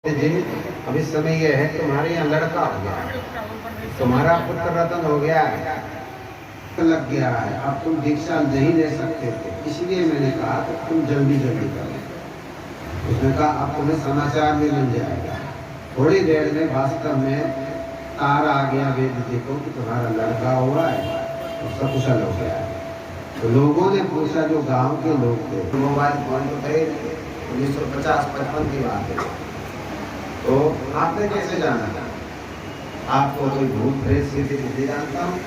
जी अब इस समय यह है तुम्हारे यहाँ लड़का हो गया है, तुम्हारा पुत्र रत्न हो गया है, लग गया है, अब तुम दीक्षा नहीं ले सकते थे, इसलिए मैंने कहा कि तुम जल्दी जल्दी करो। उसने कहा अब तुम्हें समाचार में मिल जाएगा, थोड़ी देर में वास्तव में तारा आ गया वेद जी को कि तुम्हारा लड़का हुआ है और सकुशल हो गया है। तो लोगों ने पूछा, जो गांव के लोग थे, मोबाइल फोन तो थे 1950-55 की बात है, तो आपने कैसे जाना था? आपको कोई भूत प्रेत सीधी नहीं जानता हूँ,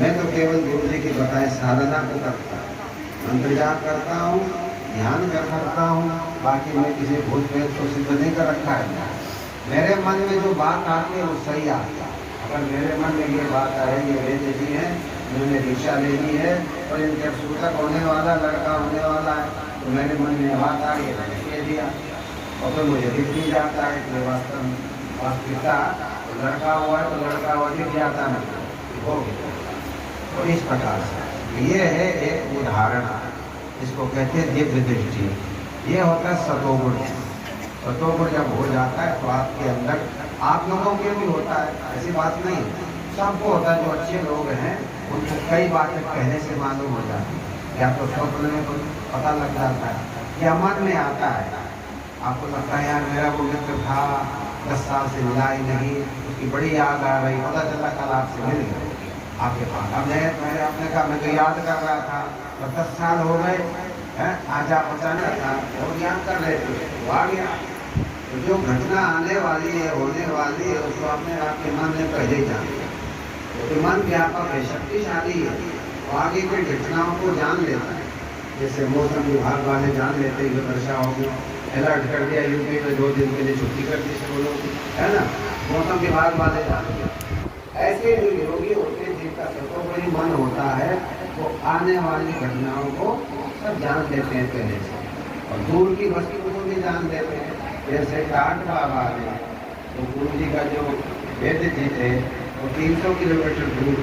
मैं तो केवल गुरु जी की बताए साधना को करता हूँ, मंत्र जाप करता हूँ, ध्यान करता हूँ, बाकी मैं किसी भूत प्रेत को सिद्ध नहीं कर रखा है। मेरे मन में जो बात आती है वो सही आती है। अगर मेरे मन में ये बात आए, ये वेद जी है, मैंने दीक्षा लेनी है और इनके सूतक होने वाला, लड़का होने वाला है, तो मेरे मन में बात आ गई, मैंने कह दिया और फिर मुझे दिख नहीं जाता है कि वास्तविकता लड़का हुआ है तो लड़का हुआ दिख जाता नहीं हो गया। तो इस प्रकार से ये है एक उदाहरण, इसको कहते हैं दिव्य दृष्टि। ये होता है सतोगुण। सतोगुण जब हो जाता है तो आपके अंदर, आप लोगों के भी होता है, ऐसी बात नहीं, सबको होता है। जो अच्छे लोग हैं उनको कई बातें पहले से मालूम हो जाती है, या तो स्वप्न में कुछ पता लग जाता है या मन में आता है। आपको लगता है यार मेरा वो मित्र था, 10 साल से मिला ही नहीं, उसकी बड़ी याद आ रही, पता चला कल आपसे मिल गया आपके पास। अब मैंने आपने कहा मैं तो याद कर रहा था, तो 10 साल हो गए हैं, आज आप अचानक था और याद कर रहे थे, वो आ गया। तो जो घटना आने वाली है, होने वाली है, उसको अपने आपके मन में पहले ही जान लिया। तो मन व्यापक है, शक्तिशाली है, वो आगे की घटनाओं को जान लेता है। जैसे मौसम विभाग वाले जान लेते हैं वर्षा होगी, अलर्ट कर दिया यूपी में 2 दिन के लिए छुट्टी कर दी सब लोगों की, है ना, मौसम विभाग वाले जान लिया। ऐसे जो योगी होते हैं जिनका सर्वोपरि मन होता है, वो आने वाली घटनाओं को सब जान लेते हैं पहले से, और दूर की वस्तुओं को भी जान लेते हैं। जैसे टाट बाबा ने, तो गुरु जी का जो वेद जी थे वो 300 किलोमीटर दूर,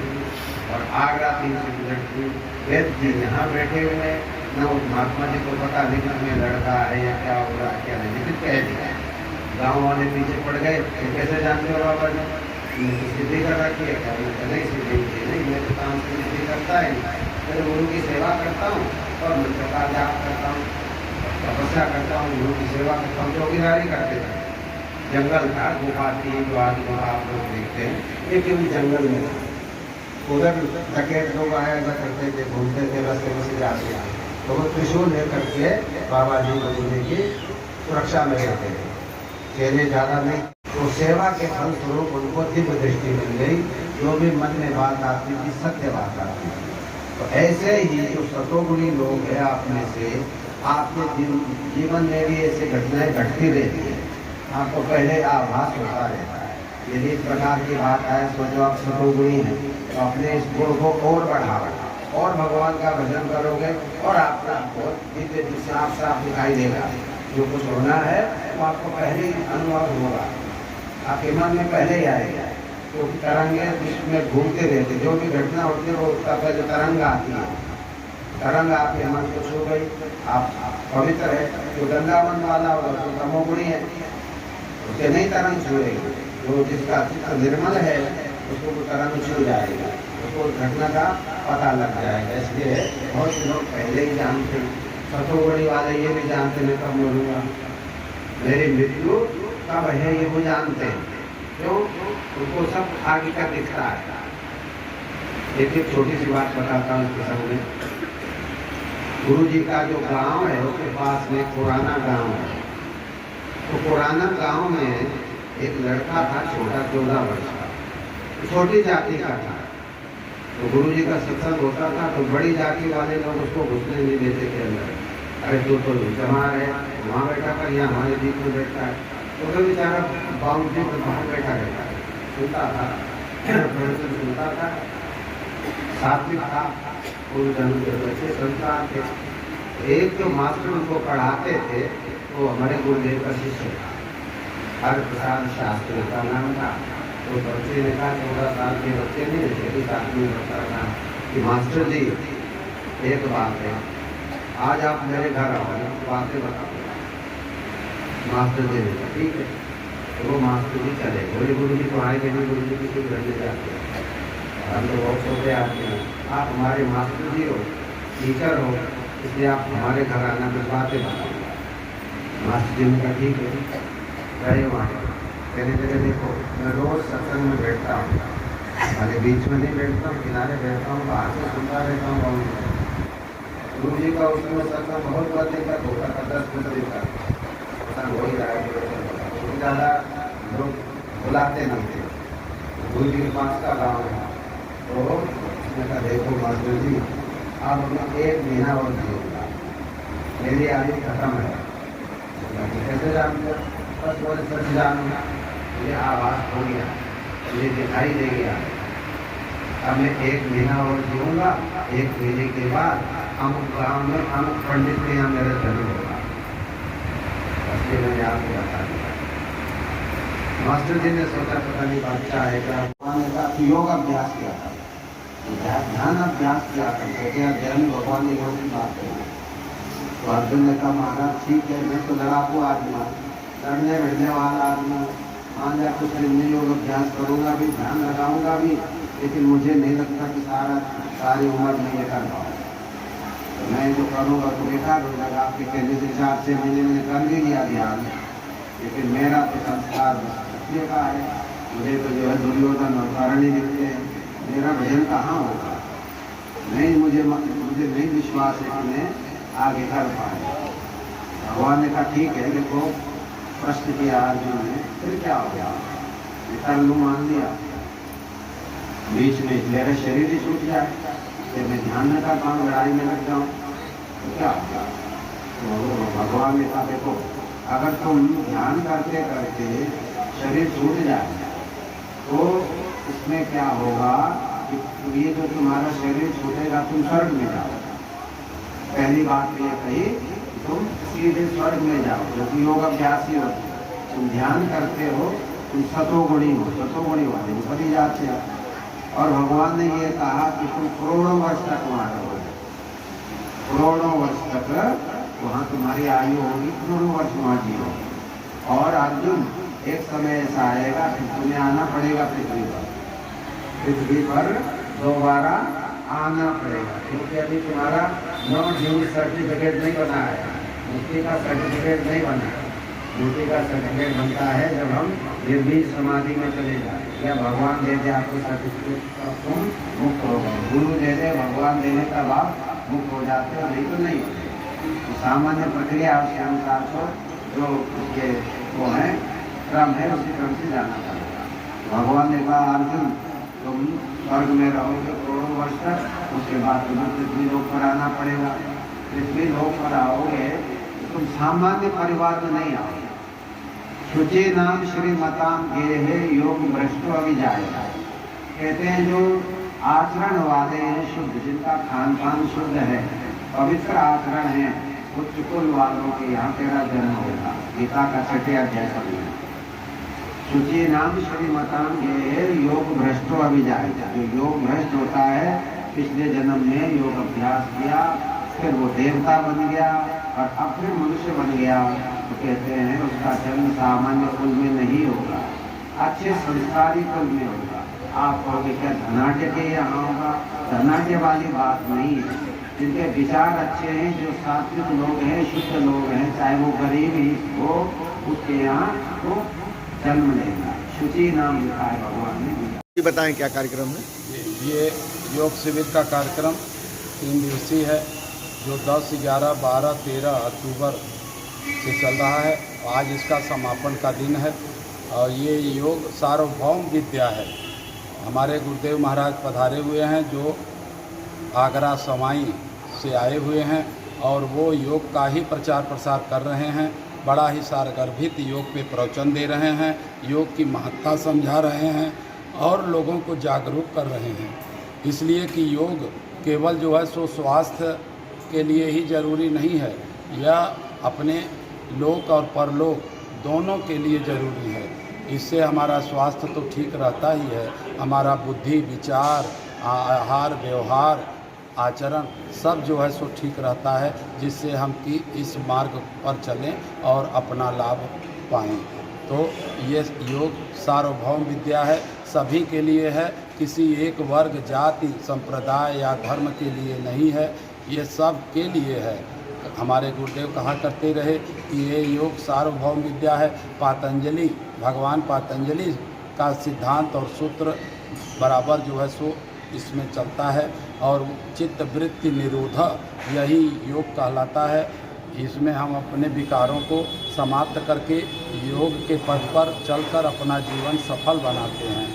और आगरा 300 किलोमीटर दूर, वेद जी यहाँ बैठे हुए, न उस महात्मा जी को पता नहीं कि में लड़का है या क्या हो रहा है क्या नहीं, लेकिन कह दिया। गाँव वाले पीछे पड़ गए, कैसे जानते हो बाबा जी? सिद्धि कर रखी है, क्या नहीं सिद्धि नहीं, मैं तो काम से सिद्धि करता है, मैं गुरु की सेवा करता हूँ और मंत्र का जाप करता हूँ, तपस्या करता हूँ, गुरु की सेवा करता हूँ। चौकीदारी करते थे, जंगल था, गुफा थी, जो आज वहाँ आप लोग देखते हैं, ये केवल जंगल में था। उधर डकैत लोग आया जा करते थे, घूमते थे, रास्ते में से जाते थे, तो वो त्रिशूल लेकर के बाबा जी गुरु जी की सुरक्षा में रहते थे, चेले ज़्यादा नहीं। तो सेवा के फलस्वरूप उनको दिव्य दृष्टि मिल गई, जो भी मन में बात आती थी सत्य बात आती थी। तो ऐसे ही जो सतोगुणी लोग हैं आप में से, आपके जीवन में भी ऐसी घटनाएं घटती रहती है, आपको पहले आभास होता रहता है। यदि इस प्रकार की बात आए, सोचो आप सतोगुणी हैं तो अपने इस गुण को और बढ़ावा और भगवान का भजन करोगे और आपका दिव्य दृष्टि साफ साफ दिखाई देगा। जो कुछ होना है वो आपको पहले ही अनुभव होगा, आपके मन में पहले ही आएगा। तो तरंगे विश्व में घूमते रहते, जो भी घटना होती है वो उसका पहले तरंग आती है, तरंग आपके मन को छू गई, आप पवित्र है। जो गंगावन वाला होगा तो तमोगुणी है, उसे नहीं तरंग छुएगी। जो जिसका चित्त निर्मल है उसको वो तरंग छू जाएगा, उसको घटना का पता लग जाएगा। इसलिए बहुत से लोग पहले ही जानते, सतोगुणी वाले ये भी जानते मैं कब मरूंगा, मेरी मृत्यु कब है, ये वो जानते हैं। क्यों? उनको सब आगे का दिखता है। एक छोटी सी बात बताता हूँ इसके सामने। गुरु जी का जो गांव है उसके पास में पुराना गांव है, तो पुराना गांव में एक लड़का था, छोटा 14 वर्ष का, छोटी जाति का था। तो गुरु जी का सत्संग होता था तो बड़ी जाति वाले लोग उसको घुसने नहीं देते थे अंदर। अरे तो जमार है, वहाँ बैठा कर, यहाँ हमारे बीच में बैठा है, तो बेचारा बाउंड्री पर बाहर बैठा रहता है, सुनता था, प्रवचन सुनता था, सात्विक था, गुरुजनों के बच्चे संस्कार थे। एक जो मास्टर उनको पढ़ाते थे वो हमारे गुरुदेव का शिष्य था, हर प्रसाद शास्त्री का नाम था। तो बच्चे ने कहा, 14 साल के बच्चे ने 6 साल में बता रहा कि मास्टर जी एक बात है, आज आप मेरे घर आओ, बातें बताओ। मास्टर जी ने कहा ठीक है। तो वो मास्टर जी चले बोले, गुरु जी तो आएंगे नहीं, गुरु जी किसी घर में जाते हैं, हम तो बहुत छोटे आते हैं, आप हमारे मास्टर जी हो, टीचर हो, इसलिए आप हमारे घर आना कुछ बातें बताओ। मास्टर जी ने कहा ठीक है, गए वहाँ। कहने लगे देखो मैं रोज़ सत्संग में बैठता हूँ, अरे बीच में नहीं बैठता हूँ, किनारे बैठता हूँ, बाहर से सुनता रहता हूँ। गुरु जी का उसमें सत्संग बहुत बजे तक होता था, 10 बजे तक सत्संग हो ही रहा है, ज़्यादा लोग बुलाते नहीं थे। गुरु जी के पास का गाँव है, तो उसने कहा देखो मास्टर जी आप हमें 1 महीना और जिएगा, मेरी आयु खत्म है। कैसे जानते? बस बोले सच जानूंगा, मुझे आवाज़ हो गया, मुझे दिखाई दे गया, अब मैं 1 महीना और जीऊँगा, 1 महीने के बाद अमुक गाँव में अमुक पंडित के यहाँ मेरा जन्म होगा। इसलिए मैंने आपको बता दिया। मास्टर जी ने सोचा पता नहीं बच्चा है क्या, उन्होंने कहा योग अभ्यास किया था, ध्यान अभ्यास किया करते थे, अध्ययन भगवान ने योग की बात कही। तो अर्जुन ने कहा महाराज ठीक है, मैं तो लड़ाकू आदमी, लड़ने भिड़ने वाला आदमी, मान जा कुछ दिन में योग अभ्यास करूँगा भी, ध्यान लगाऊंगा भी, लेकिन मुझे नहीं लगता कि सारी उम्र में ये कर पाऊँ। तो मैं जो करूँगा तो बेकार हो जाएगा। आपके कहने से 4-6 महीने मैंने कर भी लिया ध्यान, लेकिन मेरा तो संस्कार बच्चे का है, मुझे तो जो है दुर्योधन और करणी दिखते हैं, मेरा भजन कहाँ होगा। नहीं, मुझे नहीं विश्वास है कि मैं आगे कर पाए। भगवान ने कहा ठीक है, देखो प्रश्न किया अर्जुन ने, फिर क्या हो गया, कर लूँ मान लिया, बीच में मेरा शरीर ही छूट जाए, फिर मैं ध्यान न कर पाऊँ, लड़ाई में लग जाऊँ तो क्या हो गया। तो भगवान ने कहा देखो अगर तुम ध्यान करते करते शरीर छूट जाए तो इसमें क्या होगा कि ये जो तुम्हारा शरीर छूटेगा तुम स्वर्ग में जाओ। पहली बात ये कही तुम सीधे स्वर्ग में जाओ, जो कि योग अभ्यास ही होता है। तुम ध्यान करते हो, तुम सतोगुणी हो, सतोगुणी वाले बनी जाते हो। और भगवान ने ये कहा कि तुम करोड़ों वर्ष तक वहाँ रहोगे, करोड़ों वर्ष तक वहाँ तुम्हारी आयु होगी, करोड़ों वर्ष वहाँ जियो। और अर्जुन एक समय ऐसा आएगा कि तुम्हें आना पड़ेगा पृथ्वी पर दोबारा आना पड़ेगा, क्योंकि अभी तुम्हारा ड्यूटी सर्टिफिकेट नहीं बना है, मुक्ति का सर्टिफिकेट नहीं बना है। मुक्ति का सर्टिफिकेट बनता है जब हम निर्बीज समाधि में चले जाए, या भगवान दे दे आपको सर्टिफिकेट, तुम मुक्त हो गए। गुरु दे दे, भगवान देने तब आप मुक्त हो जाते हो, नहीं तो नहीं होते। तो सामान्य प्रक्रिया उसके अनुसार तो जो उसके वो है क्रम है, उसी क्रम से जाना पड़ेगा। भगवान ने कहा अर्जुन तुम स्वर्ग में रहोगे करोड़ों वर्ष तक, उसके बाद तुम्हें पृथ्वी लोक पर आना पड़ेगा। पृथ्वी लोक पर आओगे तो तुम सामान्य परिवार में नहीं आओगे। शुचि नाम श्रीमताम गेहे योग भ्रष्टो अभिजायेगा। कहते हैं जो आचरण वाले हैं शुद्ध, जिनका खान पान शुद्ध है, पवित्र आचरण है, उच्च कुल वालों के यहाँ तेरा जन्म होगा। गीता का 6 अध्याय पढ़ना। शुचि नाम श्रीमताम गेहे योग भ्रष्टो अभिजायेगा। जो योग भ्रष्ट होता है, पिछले जन्म में योग अभ्यास किया, फिर वो देवता बन गया और अब फिर मनुष्य बन गया, तो कहते हैं उसका जन्म सामान्य कुल में नहीं होगा, अच्छे संस्कारी कुल में होगा। आप कहोगे क्या धनाढ्य के यहाँ होगा? धनाढ्य वाली बात नहीं है। जिनके विचार अच्छे हैं, जो सात्विक लोग हैं, शुद्ध लोग हैं, चाहे वो गरीब ही हो, उसके यहाँ तो जन्म लेगा। शुचि नाम लिखा है भगवान ने। बताएं क्या कार्यक्रम है? ये योग शिविर का कार्यक्रम 3 दिवसीय है, जो 10, 11, 12, 13 अक्टूबर से चल रहा है। आज इसका समापन का दिन है और ये योग सार्वभौम विद्या है। हमारे गुरुदेव महाराज पधारे हुए हैं, जो आगरा सवाई से आए हुए हैं और वो योग का ही प्रचार प्रसार कर रहे हैं। बड़ा ही सारगर्भित योग पे प्रवचन दे रहे हैं, योग की महत्ता समझा रहे हैं और लोगों को जागरूक कर रहे हैं। इसलिए कि योग केवल जो है सो स्वास्थ्य के लिए ही जरूरी नहीं है, यह अपने लोक और परलोक दोनों के लिए ज़रूरी है। इससे हमारा स्वास्थ्य तो ठीक रहता ही है, हमारा बुद्धि, विचार, आहार, व्यवहार, आचरण सब जो है सो ठीक रहता है, जिससे हम कि इस मार्ग पर चलें और अपना लाभ पाएं। तो ये योग सार्वभौम विद्या है, सभी के लिए है, किसी एक वर्ग, जाति, संप्रदाय या धर्म के लिए नहीं है, ये सब के लिए है। हमारे गुरुदेव कहा करते रहे कि ये योग सार्वभौम विद्या है। पातंजलि, भगवान पातंजलि का सिद्धांत और सूत्र बराबर जो है सो इसमें चलता है, और चित्त वृत्ति निरोध यही योग कहलाता है। इसमें हम अपने विकारों को समाप्त करके योग के पथ पर चलकर अपना जीवन सफल बनाते हैं।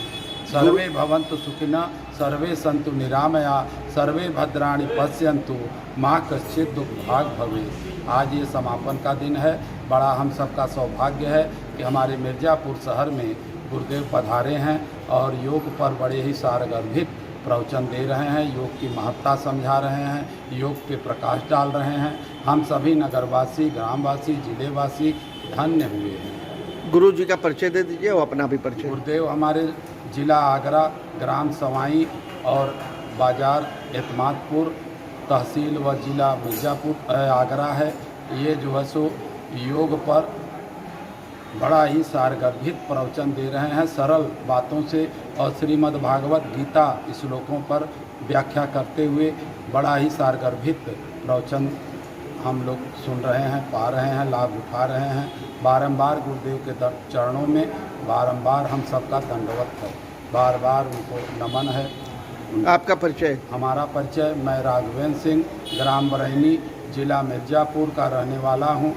सर्वे भवन्तु सुखिनः, सर्वे सन्तु निरामया, सर्वे भद्राणि पश्यन्तु, माँ कश्चित् दुर्भाग भवेत्। आज ये समापन का दिन है। बड़ा हम सबका सौभाग्य है कि हमारे मिर्ज़ापुर शहर में गुरुदेव पधारे हैं और योग पर बड़े ही सारगर्भित प्रवचन दे रहे हैं, योग की महत्ता समझा रहे हैं, योग पे प्रकाश डाल रहे हैं। हम सभी नगरवासी, ग्रामवासी, जिलेवासी धन्य हुए हैं। गुरु जी का परिचय दे दीजिए और अपना भी परिचय। गुरुदेव हमारे जिला आगरा, ग्राम सवाई और बाजार एतमादपुर, तहसील व जिला मिर्ज़ापुर आगरा है। ये जो है सो योग पर बड़ा ही सारगर्भित प्रवचन दे रहे हैं, सरल बातों से, और श्रीमद् भागवत गीता श्लोकों पर व्याख्या करते हुए बड़ा ही सारगर्भित प्रवचन हम लोग सुन रहे हैं, पा रहे हैं, लाभ उठा रहे हैं। बारंबार गुरुदेव के चरणों में बारंबार हम सबका दंडवत है, बार बार उनको नमन है। आपका परिचय? हमारा परिचय, मैं राघवेंद्र सिंह, ग्राम बरैनी, जिला मिर्ज़ापुर का रहने वाला हूँ।